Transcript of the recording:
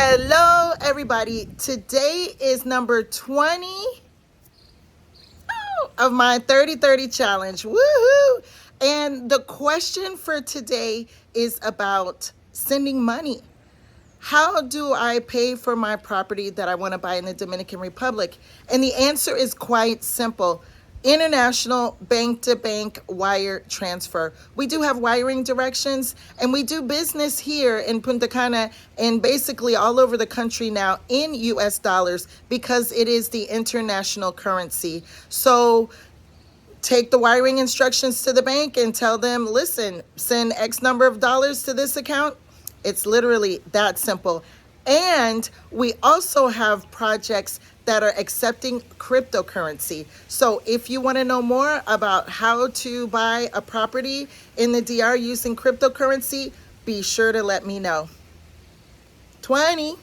Hello, everybody. Today is number 20 of my 30/30 challenge. Woohoo! And the question for today is about sending money. How do I pay for my property that I want to buy in the Dominican Republic? And the answer is quite simple. International bank-to-bank wire transfer. We do have wiring directions, and we do business here in Punta Cana and basically all over the country now in US dollars because it is the international currency. So take the wiring instructions to the bank and tell them, listen, send X number of dollars to this account. It's literally that simple. And we also have projects that are accepting cryptocurrency. So if you want to know more about how to buy a property in the DR using cryptocurrency, be sure to let me know. 20.